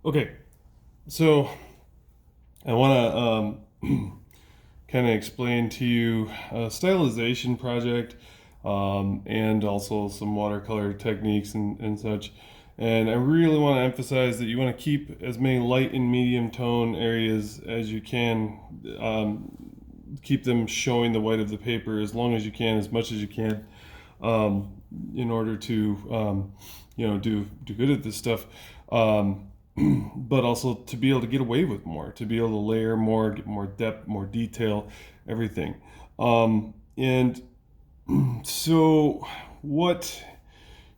Okay, so I want to kind of explain to you a stylization project and also some watercolor techniques and such. And I really want to emphasize that you want to keep as many light and medium tone areas as you can. Keep them showing the white of the paper as long as you can, as much as you can, um, in order to do good at this stuff. But also to be able to get away with more, to be able to layer more, get more depth, more detail, everything. And so, what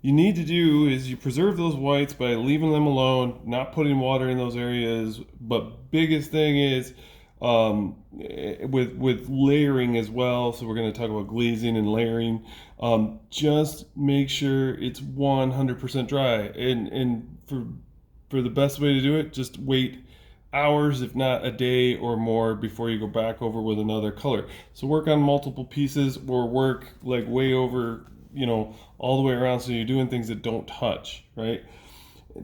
you need to do is you preserve those whites by leaving them alone, not putting water in those areas. But biggest thing is with layering as well. So we're going to talk about glazing and layering. Just make sure it's 100% dry, and for the best way to do it, just wait hours, if not a day or more, before you go back over with another color. So work on multiple pieces or work like way over, all the way around, so you're doing things that don't touch, right?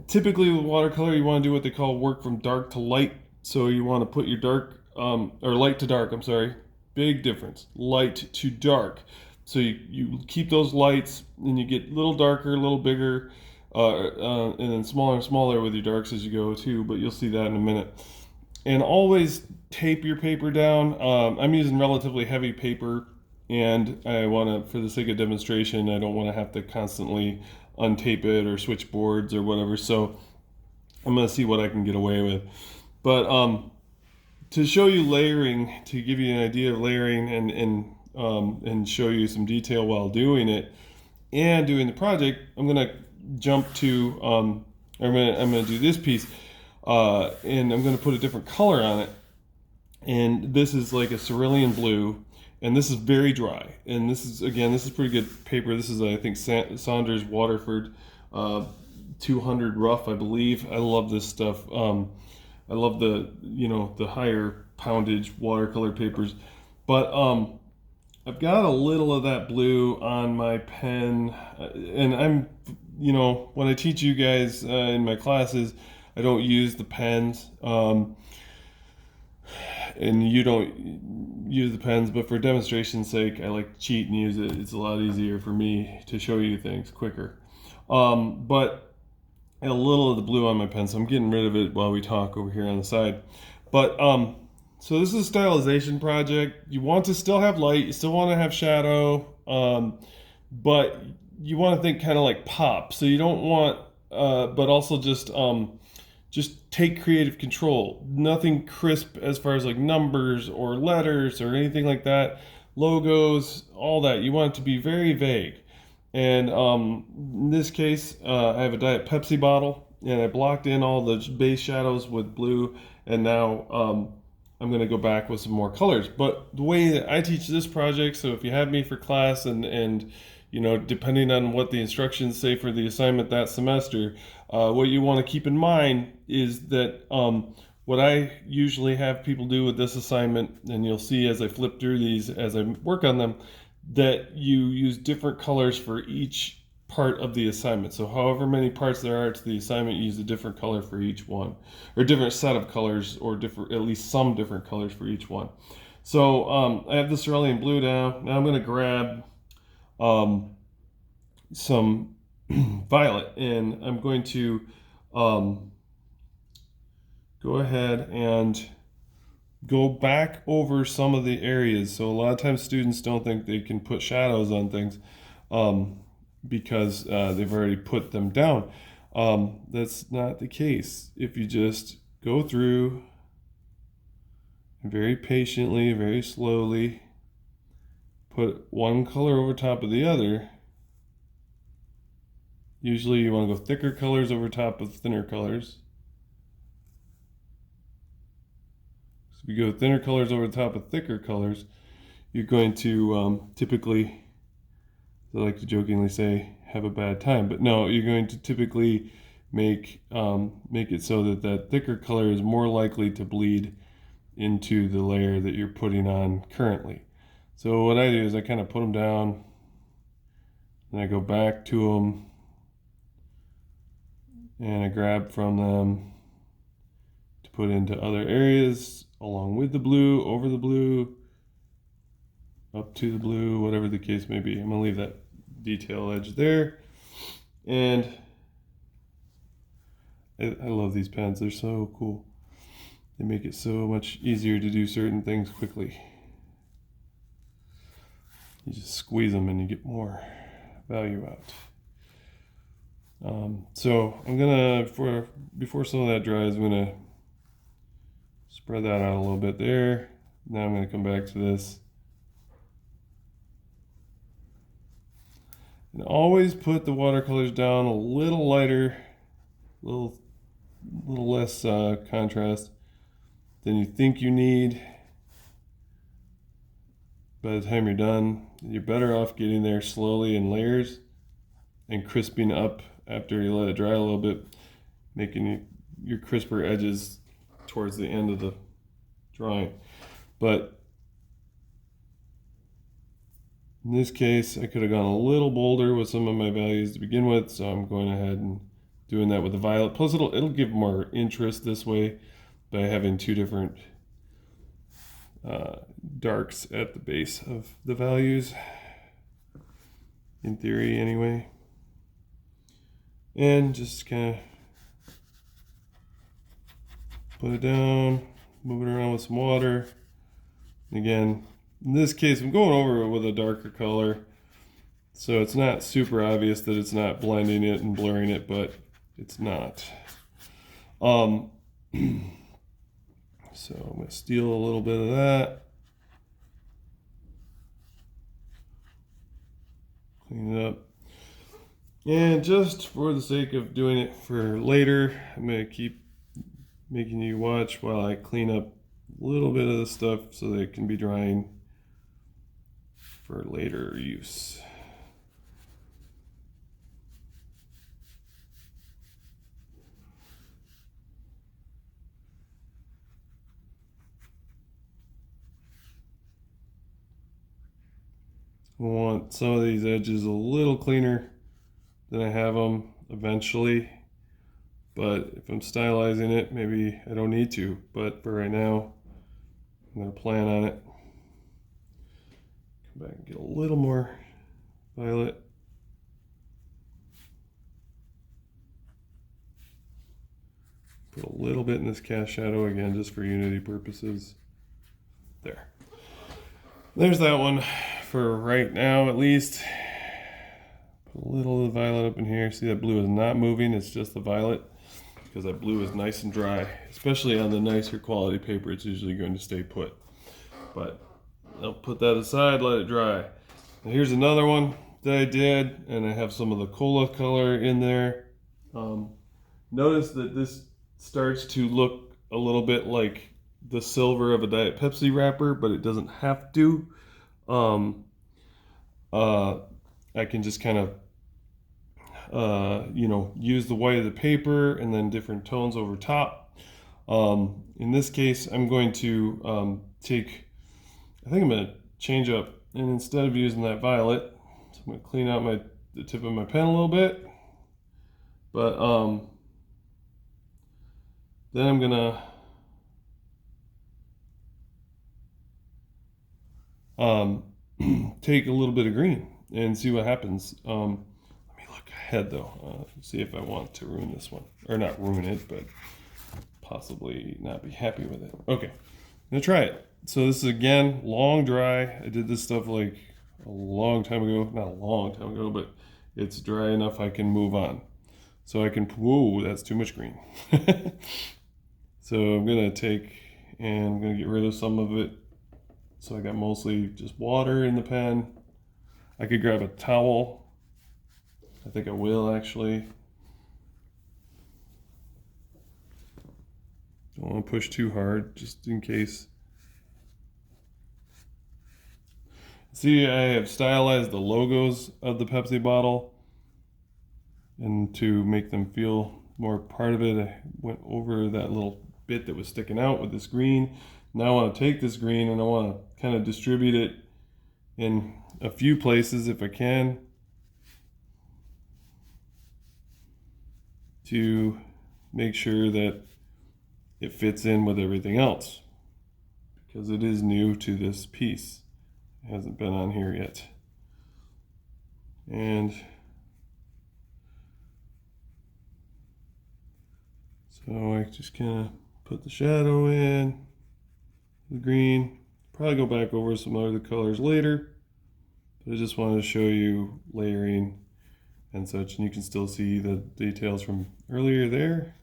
Typically with watercolor, you want to do what they call work from dark to light. So you want to put your dark, or light to dark, I'm sorry. Big difference. Light to dark. So you keep those lights and you get a little darker, a little bigger, and then smaller and smaller with your darks as you go too, but you'll see that in a minute. And always tape your paper down. I'm using relatively heavy paper, and I want to, for the sake of demonstration, I don't want to have to constantly untape it or switch boards or whatever. So I'm going to see what I can get away with. But to show you layering, to give you an idea of layering and show you some detail while doing it and doing the project, I'm going to jump to I'm gonna do this piece, and I'm gonna put a different color on it. And this is like a cerulean blue, and this is very dry. And this is pretty good paper. This is, I think, Saunders Waterford 200 rough, I believe. I love this stuff. I love the higher poundage watercolor papers, but I've got a little of that blue on my pen, and when I teach you guys in my classes, I don't use the pens, and you don't use the pens, but for demonstration's sake, I like to cheat and use it. It's a lot easier for me to show you things quicker. But a little of the blue on my pen, so I'm getting rid of it while we talk over here on the side. But so this is a stylization project. You want to still have light, you still want to have shadow, but you want to think kind of like pop. So you don't want, but also just take creative control. Nothing crisp as far as like numbers or letters or anything like that. Logos, all that. You want it to be very vague. And in this case, I have a Diet Pepsi bottle, and I blocked in all the base shadows with blue, and now I'm going to go back with some more colors. But the way that I teach this project, so if you have me for class and depending on what the instructions say for the assignment that semester, what you want to keep in mind is that what I usually have people do with this assignment, and you'll see as I flip through these, as I work on them, that you use different colors for each part of the assignment. So however many parts there are to the assignment, you use a different color for each one, or a different set of colors, or different, at least some different colors for each one. So I have the cerulean blue now. Now I'm going to grab some violet, and I'm going to go ahead and go back over some of the areas. So a lot of times students don't think they can put shadows on things because they've already put them down. That's not the case. If you just go through and very patiently, very slowly, put one color over top of the other. Usually you want to go thicker colors over top of thinner colors. So if you go thinner colors over the top of thicker colors, you're going to typically, I like to jokingly say, have a bad time. But no, you're going to typically make it so that that thicker color is more likely to bleed into the layer that you're putting on currently. So what I do is I kind of put them down, and I go back to them, and I grab from them, put into other areas along with the blue, over the blue, up to the blue, whatever the case may be. I'm gonna leave that detail edge there. And I love these pens, they're so cool. They make it so much easier to do certain things quickly. You just squeeze them and you get more value out. So I'm gonna, before some of that dries, I'm gonna spread that out a little bit there. Now I'm gonna come back to this. And always put the watercolors down a little lighter, a little less contrast than you think you need. By the time you're done, you're better off getting there slowly in layers and crisping up after you let it dry a little bit, making your crisper edges towards the end of the drawing. But in this case, I could have gone a little bolder with some of my values to begin with, so I'm going ahead and doing that with the violet. Plus it'll give more interest this way by having two different darks at the base of the values, in theory anyway. And just kind of put it down, move it around with some water. Again, in this case, I'm going over it with a darker color, so it's not super obvious that it's not blending it and blurring it, but it's not. So I'm going to steal a little bit of that. Clean it up. And just for the sake of doing it for later, I'm going to keep making you watch while I clean up a little bit of the stuff so that it can be drying for later use. I want some of these edges a little cleaner than I have them eventually, but if I'm stylizing it, maybe I don't need to, but for right now, I'm going to plan on it. Come back and get a little more violet. Put a little bit in this cast shadow again, just for unity purposes. There. There's that one for right now, at least. Put a little of the violet up in here. See that blue is not moving, it's just the violet, because that blue is nice and dry. Especially on the nicer quality paper, it's usually going to stay put. But I'll put that aside, let it dry. And here's another one that I did, and I have some of the cola color in there. Notice that this starts to look a little bit like the silver of a Diet Pepsi wrapper, but it doesn't have to. I can just kind of use the white of the paper and then different tones over top. In this case, I'm going to I'm going to change up, and instead of using that violet, so I'm going to clean out the tip of my pen a little bit, but then I'm going to take a little bit of green and see what happens. Let me look ahead though, see if I want to ruin this one, or not ruin it, but possibly not be happy with it. Okay, I'm gonna try it. So this is again long dry. I did this stuff like a long time ago, not a long time ago, but it's dry enough I can move on. So I can, whoa, that's too much green. So I'm gonna take and I'm gonna get rid of some of it. So I got mostly just water in the pen. I could grab a towel. I think I will actually. Don't want to push too hard, just in case. See, I have stylized the logos of the Pepsi bottle, and to make them feel more part of it, I went over that little bit that was sticking out with this green. Now I want to take this green and I want to kind of distribute it in a few places if I can, to make sure that it fits in with everything else because it is new to this piece. It hasn't been on here yet. And so I just kind of put the shadow in, the green, probably go back over some other colors later, but I just wanted to show you layering and such, and you can still see the details from earlier there.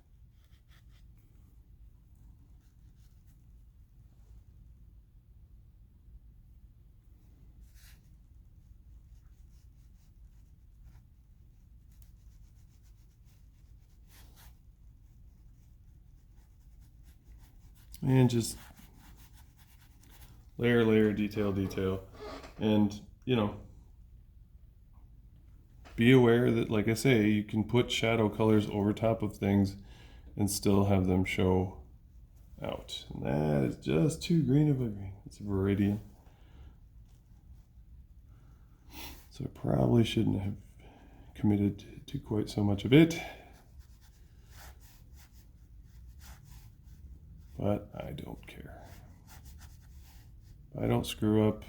And just layer, detail. And, you know, be aware that, like I say, you can put shadow colors over top of things and still have them show out. And that is just too green of a green. It's a Viridian. So I probably shouldn't have committed to quite so much of it. But I don't care. If I don't screw up,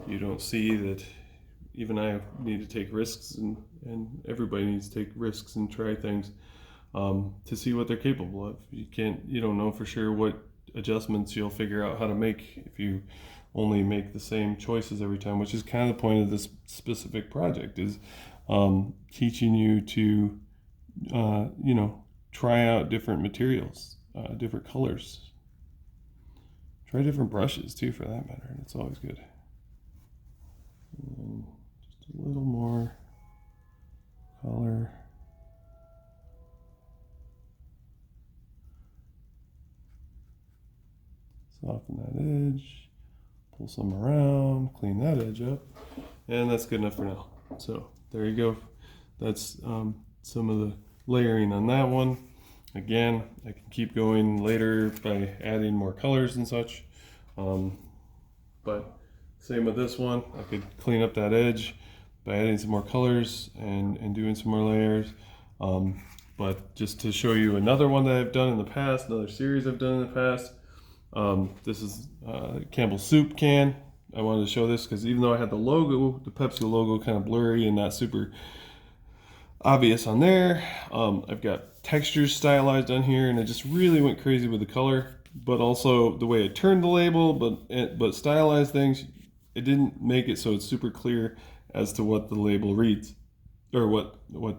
you don't see that even I need to take risks, and everybody needs to take risks and try things to see what they're capable of. You don't know for sure what adjustments you'll figure out how to make if you only make the same choices every time, which is kind of the point of this specific project, is teaching you to, try out different materials, different colors. Try different brushes too, for that matter. It's always good. And just a little more color. Soften that edge. Pull some around. Clean that edge up. And that's good enough for now. So there you go. That's some of the layering on that one. Again, I can keep going later by adding more colors and such. But same with this one. I could clean up that edge by adding some more colors and doing some more layers. But just to show you another one that I've done in the past, another series I've done in the past. This is Campbell's soup can. I wanted to show this because even though I had the logo, the Pepsi logo, kind of blurry and not super obvious on there, I've got textures stylized on here, and I just really went crazy with the color, but also the way I turned the label, but stylized things. It didn't make it so it's super clear as to what the label reads, or what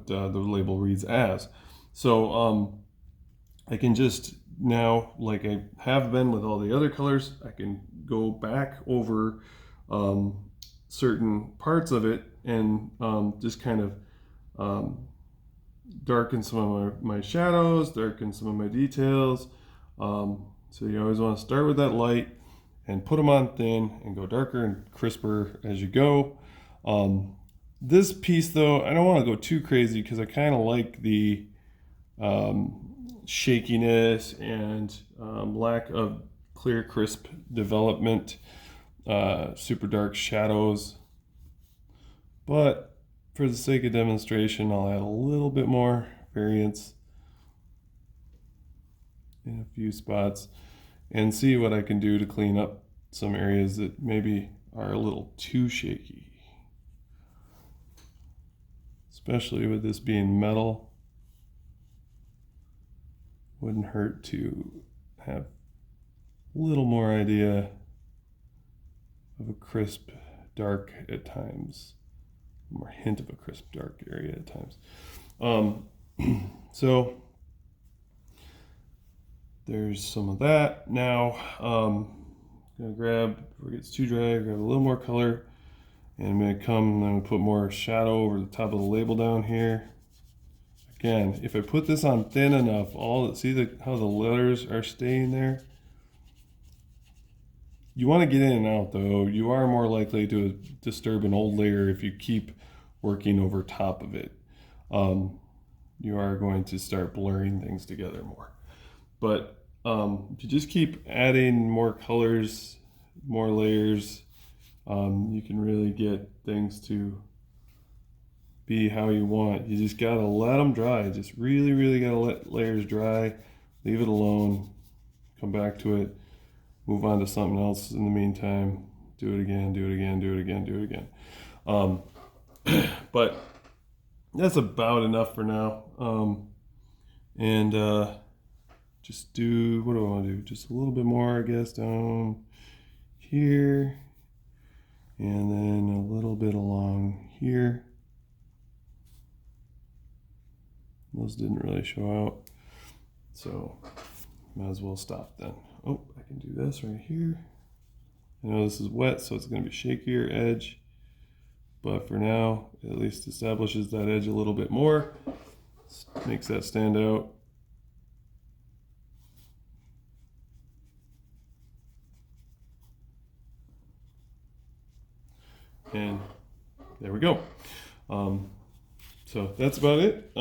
the label reads as. So I can just now, like I have been with all the other colors, I can go back over certain parts of it and just kind of darken some of my shadows, darken some of my details. So you always want to start with that light and put them on thin and go darker and crisper as you go. This piece though, I don't want to go too crazy because I kind of like the shakiness and lack of clear, crisp development, super dark shadows. But for the sake of demonstration, I'll add a little bit more variance in a few spots and see what I can do to clean up some areas that maybe are a little too shaky. Especially with this being metal, wouldn't hurt to have a little more idea of a crisp dark at times, more hint of a crisp dark area at times. So there's some of that. Now I'm gonna grab, before it gets too dry, grab a little more color, and I'm gonna put more shadow over the top of the label down here. Again, if I put this on thin enough, see how the letters are staying there? You want to get in and out though. You are more likely to disturb an old layer if you keep working over top of it. You are going to start blurring things together more. But if you just keep adding more colors, more layers, you can really get things to be how you want. You just gotta let them dry. Just really gotta let layers dry leave it alone, come back to it, move on to something else in the meantime, do it again, do it again, do it again, do it again. But that's about enough for now. And just do, what do I want to do? Just a little bit more, I guess, down here. And then a little bit along here. Those didn't really show out. So might as well stop then. Oh, I can do this right here. I know this is wet, so it's going to be shakier edge. But for now, it at least establishes that edge a little bit more. Makes that stand out. And there we go. So that's about it.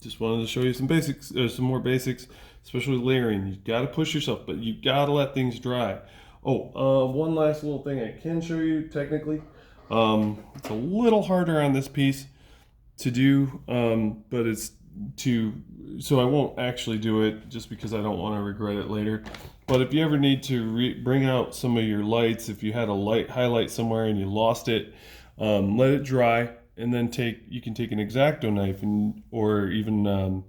Just wanted to show you some basics, some more basics, especially with layering. You got to push yourself, but you got to let things dry. Oh, one last little thing I can show you technically. It's a little harder on this piece to do, but it's so I won't actually do it just because I don't want to regret it later. But if you ever need to bring out some of your lights, if you had a light highlight somewhere and you lost it, let it dry, and then you can take an X-Acto knife or even a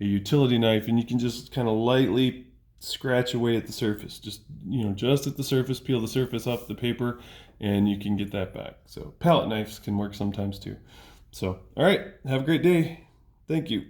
utility knife, and you can just kind of lightly scratch away at the surface. Just just at the surface, peel the surface off the paper, and you can get that back. So palette knives can work sometimes too. So all right, have a great day. Thank you.